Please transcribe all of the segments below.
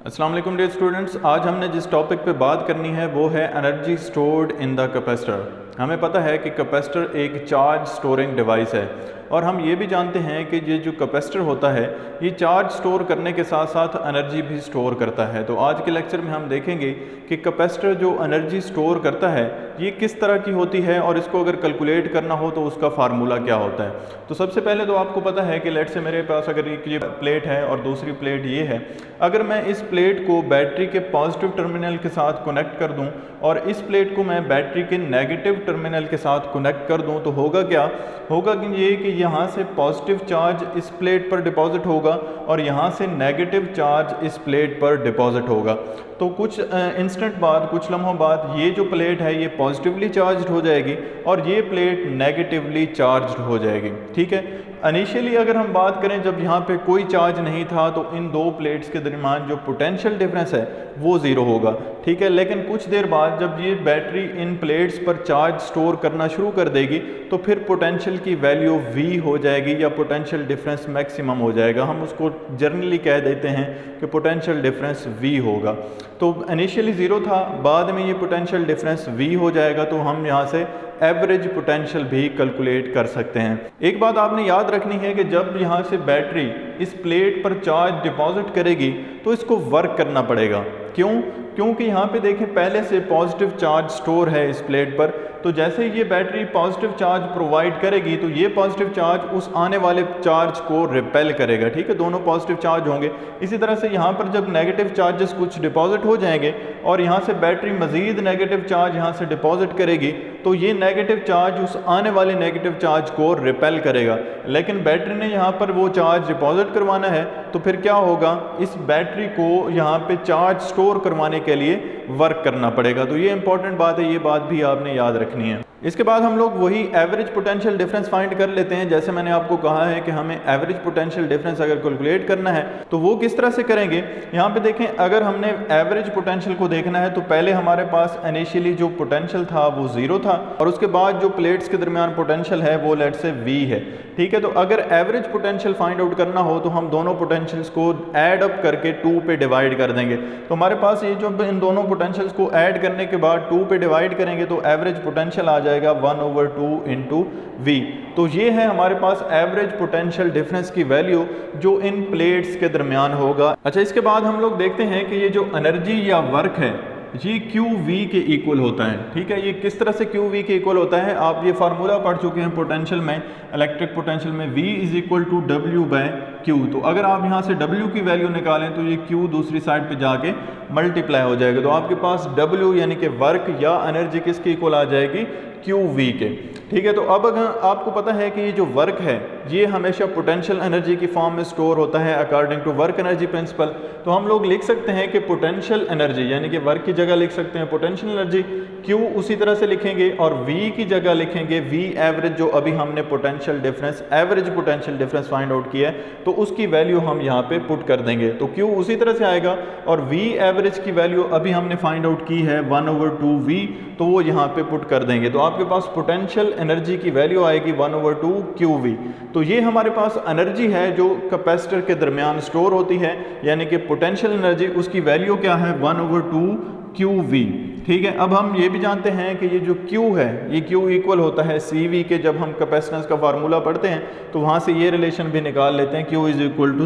अस्सलाम वालेकुम dear students, आज हमने जिस टॉपिक पे बात करनी है वो है energy stored in the capacitor. हमें पता है कि कैपेसिटर एक चार्ज स्टोरिंग डिवाइस है और हम ये भी जानते हैं कि ये जो कैपेसिटर होता है ये चार्ज स्टोर करने के साथ साथ एनर्जी भी स्टोर करता है। तो आज के लेक्चर में हम देखेंगे कि कैपेसिटर जो एनर्जी स्टोर करता है ये किस तरह की होती है और इसको अगर कैलकुलेट करना हो तो उसका फार्मूला क्या होता है। तो सबसे पहले तो आपको पता है कि लेट से मेरे पास अगर ये प्लेट है और दूसरी प्लेट ये है, अगर मैं इस प्लेट को बैटरी के पॉजिटिव टर्मिनल के साथ कनेक्ट कर दूं और इस प्लेट को मैं बैटरी के नेगेटिव टर्मिनल के साथ कनेक्ट कर दूं तो होगा क्या होगा कि ये कि यहाँ से पॉजिटिव चार्ज इस प्लेट पर डिपॉजिट होगा और यहाँ से नेगेटिव चार्ज इस प्लेट पर डिपॉजिट होगा। तो कुछ इंस्टेंट बाद, कुछ लम्हों बाद ये जो प्लेट है ये पॉजिटिवली चार्ज्ड हो जाएगी और ये प्लेट नेगेटिवली चार्ज्ड हो जाएगी। ठीक है, इनिशियली अगर हम बात करें जब यहाँ पे कोई चार्ज नहीं था तो इन दो प्लेट्स के दरमियान जो पोटेंशियल डिफरेंस है वो ज़ीरो होगा। ठीक है, लेकिन कुछ देर बाद जब ये बैटरी इन प्लेट्स पर चार्ज स्टोर करना शुरू कर देगी तो फिर पोटेंशियल की वैल्यू V हो जाएगी या पोटेंशियल डिफरेंस मैक्सिमम हो जाएगा। हम उसको जनरली कह देते हैं कि पोटेंशियल डिफरेंस V होगा। तो इनिशियली ज़ीरो था, बाद में ये पोटेंशियल डिफरेंस V हो जाएगा तो हम यहाँ से एवरेज पोटेंशियल भी कैलकुलेट कर सकते हैं। एक बात आपने याद रखनी है कि जब यहाँ से बैटरी इस प्लेट पर चार्ज डिपॉजिट करेगी तो इसको वर्क करना पड़ेगा। क्योंकि यहाँ पे देखें पहले से पॉजिटिव चार्ज स्टोर है इस प्लेट पर, तो जैसे ही ये बैटरी पॉजिटिव चार्ज प्रोवाइड करेगी तो ये पॉजिटिव चार्ज उस आने वाले चार्ज को रिपेल करेगा। ठीक है, दोनों पॉजिटिव चार्ज होंगे। इसी तरह से यहाँ पर जब नेगेटिव चार्जेस कुछ डिपॉजिट हो जाएंगे और यहाँ से बैटरी मज़ीद नेगेटिव चार्ज यहाँ से डिपॉजिट करेगी तो ये नेगेटिव चार्ज उस आने वाले नेगेटिव चार्ज को रिपेल करेगा। लेकिन बैटरी ने यहाँ पर वो चार्ज डिपॉजिट करवाना है तो फिर क्या होगा, इस बैटरी को यहाँ पे चार्ज स्टोर करवाने के लिए वर्क करना पड़ेगा। तो ये इंपॉर्टेंट बात है, ये बात भी आपने याद रखनी है। इसके बाद हम लोग वही एवरेज पोटेंशियल डिफरेंस फाइंड कर लेते हैं। जैसे मैंने आपको कहा है कि हमें एवरेज पोटेंशियल डिफरेंस अगर कैलकुलेट करना है तो वो किस तरह से करेंगे। यहाँ पे देखें, अगर हमने एवरेज पोटेंशियल को देखना है तो पहले हमारे पास इनिशियली जो पोटेंशियल था वो ज़ीरो था और उसके बाद जो प्लेट्स के दरमियान पोटेंशियल है वो लेट से V है। ठीक है, तो अगर एवरेज पोटेंशियल फाइंड आउट करना हो तो हम दोनों पोटेंशियल्स को ऐड अप करके 2 पे डिवाइड कर देंगे। तो हमारे पास ये जो इन दोनों पोटेंशियल्स को ऐड करने के बाद 2 पे डिवाइड करेंगे तो एवरेज पोटेंशियल आ जाएगा 1/2 इंटू V। तो ये है हमारे पास एवरेज पोटेंशियल डिफरेंस की वैल्यू जो इन प्लेट्स के दरमियान होगा। अच्छा, इसके बाद हम लोग देखते हैं कि ये जो एनर्जी या वर्क है ये QV के इक्वल होता है। ठीक है, ये किस तरह से QV के इक्वल होता है, आप ये फार्मूला पढ़ चुके हैं पोटेंशियल में, इलेक्ट्रिक पोटेंशियल में V = W/Q। तो अगर आप यहाँ से W की वैल्यू निकालें तो ये Q दूसरी साइड पे जाके मल्टीप्लाई हो जाएगा। तो आपके पास W यानी कि वर्क या एनर्जी किसके इक्वल आ जाएगी, QV के। ठीक है, तो अब अगर आपको पता है कि ये जो वर्क है ये हमेशा पोटेंशियल एनर्जी की फॉर्म में स्टोर होता है according to work energy principle. तो हम लोग लिख सकते हैं कि पोटेंशियल एनर्जी यानी कि वर्क की जगह लिख सकते हैं पोटेंशियल एनर्जी, Q उसी तरह से लिखेंगे और V की जगह लिखेंगे V एवरेज, जो अभी हमने potential difference average potential difference find out किया है तो उसकी वैल्यू हम यहाँ पे पुट कर देंगे। तो Q उसी तरह से आएगा और V एवरेज की वैल्यू अभी हमने फाइंड आउट की है 1/2 V, तो वो यहाँ पे पुट कर देंगे। तो आपके पास पोटेंशियल एनर्जी की वैल्यू आएगी 1/2 QV। तो ये हमारे पास एनर्जी है जो कैपेसिटर के दरमियान स्टोर होती है, यानी कि पोटेंशियल एनर्जी, उसकी वैल्यू क्या है 1/2 QV। ठीक है, अब हम ये भी जानते हैं कि ये जो Q है ये Q इक्वल होता है CV के। जब हम कैपेसिटेंस का फार्मूला पढ़ते हैं तो वहाँ से ये रिलेशन भी निकाल लेते हैं, Q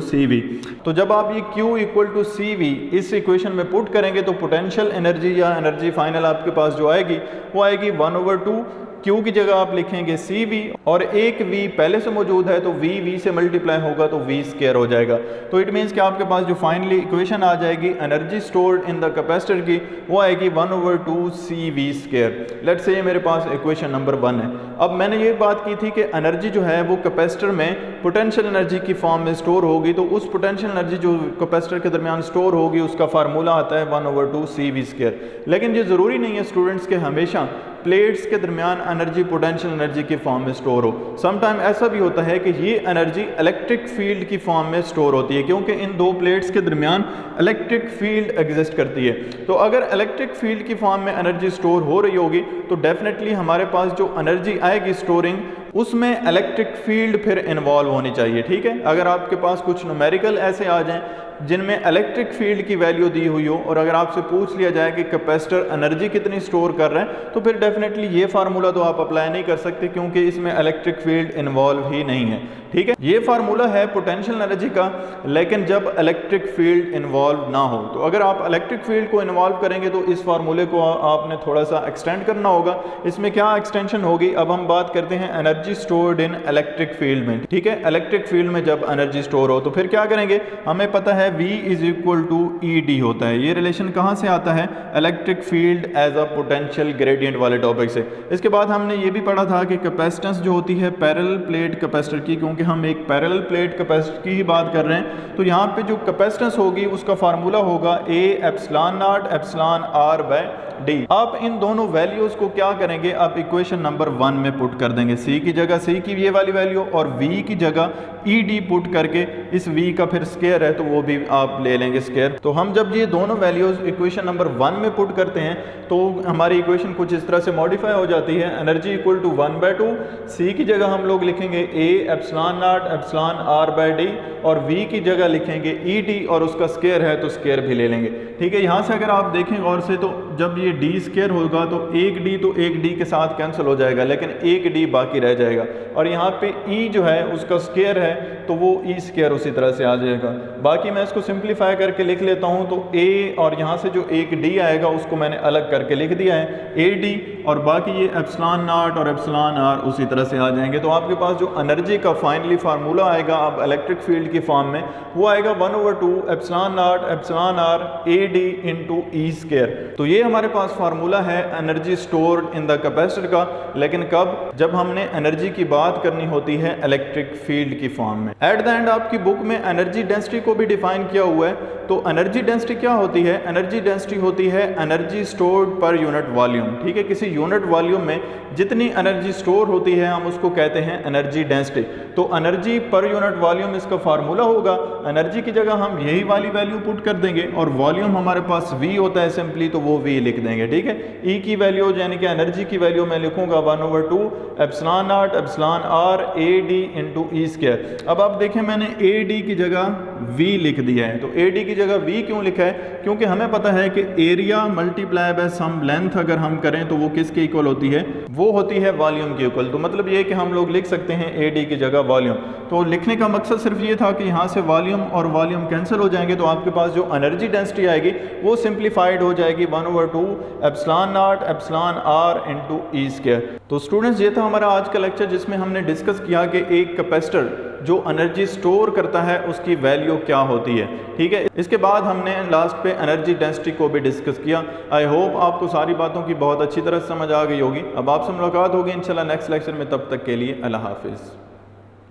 = CV। तो जब आप ये Q = CV इस इक्वेशन में पुट करेंगे तो पोटेंशियल एनर्जी या एनर्जी फाइनल आपके पास जो आएगी वो आएगी 1/2 Q की जगह आप लिखेंगे CV और एक V पहले से मौजूद है तो V से मल्टीप्लाई होगा तो V² हो जाएगा। तो इट मीन्स कि आपके पास जो फाइनली इक्वेशन आ जाएगी energy stored in the capacitor की वो आएगी 1/2 CV²। लेट्स से ये मेरे पास इक्वेशन नंबर 1 है। अब मैंने ये बात की थी कि एनर्जी जो है वो कैपेसिटर में पोटेंशियल एनर्जी की फॉर्म में स्टोर होगी, तो उस पोटेंशियल एनर्जी जो कैपेसिटर के दरमियान स्टोर होगी उसका फार्मूला आता है 1/2 CV²। लेकिन ये ज़रूरी नहीं है स्टूडेंट्स के हमेशा प्लेट्स के दरमियान एनर्जी पोटेंशियल एनर्जी की फॉर्म में स्टोर हो। समटाइम ऐसा भी होता है कि ये एनर्जी इलेक्ट्रिक फील्ड की फॉर्म में स्टोर होती है, क्योंकि इन दो प्लेट्स के दरमियान इलेक्ट्रिक फील्ड एग्जिस्ट करती है। तो अगर इलेक्ट्रिक फील्ड की फॉर्म में एनर्जी स्टोर हो रही होगी तो डेफिनेटली हमारे पास जो एनर्जी आएगी स्टोरिंग उसमें इलेक्ट्रिक फील्ड फिर इन्वॉल्व होनी चाहिए। ठीक है, अगर आपके पास कुछ न्यूमेरिकल ऐसे आ जाएं जिनमें इलेक्ट्रिक फील्ड की वैल्यू दी हुई हो, और अगर आपसे पूछ लिया जाए कि कैपेसिटर एनर्जी कितनी स्टोर कर रहे हैं, तो फिर डेफिनेटली ये फार्मूला तो आप अप्लाई नहीं कर सकते क्योंकि इसमें इलेक्ट्रिक फील्ड इन्वॉल्व ही नहीं है। ठीक है, ये फार्मूला है पोटेंशियल एनर्जी का, लेकिन जब इलेक्ट्रिक फील्ड इन्वॉल्व ना हो। तो अगर आप इलेक्ट्रिक फील्ड को इन्वॉल्व करेंगे तो इस फार्मूले को आपने थोड़ा सा एक्सटेंड करना होगा। इसमें क्या एक्सटेंशन होगी, अब हम बात करते हैं energy stored in electric field में। ठीक है, इलेक्ट्रिक फील्ड में जब एनर्जी स्टोर हो तो फिर क्या करेंगे, हमें पता है V is equal to ED होता है। ये रिलेशन कहाँ से आता है, electric field as a potential gradient वाले टॉपिक से। इसके बाद हमने ये भी पढ़ा था कि कैपेसिटेंस जो होती है पैरेलल प्लेट कैपेसिटर की, क्योंकि हम एक पैरेलल प्लेट कैपेसिटर की ही बात कर रहे हैं, तो यहाँ पे जो कैपेसिटेंस होगी उसका फार्मूला होगा A epsilon naught epsilon R by D। आप इन दोनों वैल्यूज को क्या करेंगे, आप इक्वेशन नंबर 1 में पुट कर देंगे। C की जगह C की ये वाली वैल्यू और V की जगह ED पुट करके, इस V का फिर स्क्वायर है तो वो भी आप ले लेंगे स्क्वायर। तो हम जब ये दोनों वैल्यूज इक्वेशन नंबर 1 में पुट करते हैं तो हमारी इक्वेशन कुछ इस तरह से मॉडिफाई हो जाती है। एनर्जी इक्वल टू 1/2, C की जगह हम लोग लिखेंगे A epsilon naught epsilon R by D, और V की जगह लिखेंगे ED और उसका स्क्वायर है तो स्क्वायर भी ले लेंगे। ठीक है, यहाँ से अगर आप देखें गौर से तो जब ये D स्क्वायर होगा तो एक D के साथ कैंसिल हो जाएगा, लेकिन एक D बाकी रह जाएगा, और यहाँ पे E जो है उसका स्क्वायर है तो वो E स्क्वायर उसी तरह से आ जाएगा। बाकी मैं इसको सिंप्लीफाई करके लिख लेता हूँ, तो A और यहाँ से जो एक D आएगा उसको मैंने अलग करके लिख दिया है AD, और बाकी ये एप्सिलॉन नॉट और एप्सिलॉन R उसी तरह से आ जाएंगे। तो आपके पास जो एनर्जी का फाइनली फार्मूला आएगा अब इलेक्ट्रिक फील्ड की फॉर्म में, वो आएगा 1/2 epsilon naught epsilon R AD into E square. तो ये हमारे पास फार्मूला है energy stored in the capacitor का, लेकिन कब, जब हमने एनर्जी की बात करनी होती है इलेक्ट्रिक फील्ड की फॉर्म में। एट द एंड आपकी बुक में एनर्जी डेंसिटी को भी डिफाइन किया हुआ है। तो एनर्जी डेंसिटी क्या होती है, एनर्जी डेंसिटी होती है energy stored per unit volume. ठीक है, किसी यूनिट वॉल्यूम में जितनी एनर्जी स्टोर होती है हम उसको कहते हैं एनर्जी डेंसिटी। तो एनर्जी पर यूनिट वॉल्यूम इसका फार्मूला होगा। एनर्जी की जगह हम यही वाली वैल्यू पुट कर देंगे, और वॉल्यूम हमारे पास V होता है सिंपली, तो वो V लिख देंगे। ठीक है, E की वैल्यू यानी कि एनर्जी की वैल्यू मैं लिखूंगा 1/2 epsilon naught epsilon R AD into E square. अब आप देखें मैंने AD की जगह V लिख दिया है। तो AD की जगह V क्यों लिखा है, क्योंकि हमें पता है कि area multiply by some length अगर हम करें तो वो किसके इक्वल होती है, वो होती है वॉल्यूम के इक्वल। तो मतलब ये कि हम लोग लिख सकते हैं AD की जगह वॉल्यूम। तो लिखने का मकसद सिर्फ ये था कि यहाँ से वॉल्यूम और वॉल्यूम कैंसिल हो जाएंगे, तो आपके पास जो एनर्जी डेंसिटी आएगी वो सिंप्लीफाइड हो जाएगी 1/2 epsilon naught epsilon R into E square. तो स्टूडेंट्स, ये था हमारा आज का लेक्चर जिसमें हमने डिस्कस किया कि एक कैपेसिटर जो एनर्जी स्टोर करता है उसकी वैल्यू क्या होती है। ठीक है, इसके बाद हमने लास्ट पे एनर्जी डेंसिटी को भी डिस्कस किया। आई होप आपको सारी बातों की बहुत अच्छी तरह समझ आ गई होगी। अब आपसे मुलाकात होगी इंशाल्लाह नेक्स्ट लेक्चर में, तब तक के लिए अल्लाह हाफिज़।